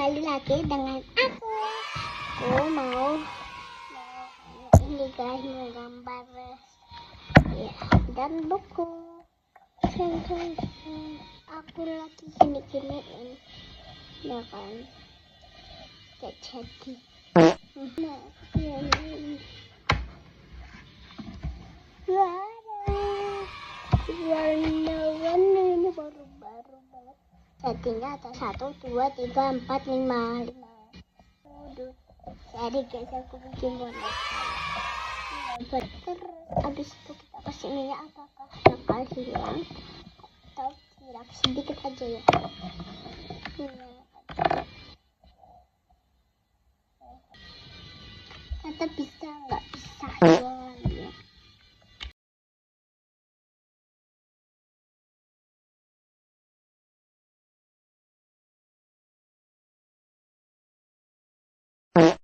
kembali lagi dengan aku. Aku mau ini guys, menggambar ya, dan buku. Aku lagi gini-giniin, ya kan? Gak jadi. Nah, ini. Warna-warna ini baru-baru banget. Settingnya ada 1, 2, 3, 4, 5. Jadi guys, aku bikin boneka. Terus abis itu kita kasih minyak, apakah bakal hilang atau tidak? Sedikit aja ya. Kata bisa nggak bisa ya.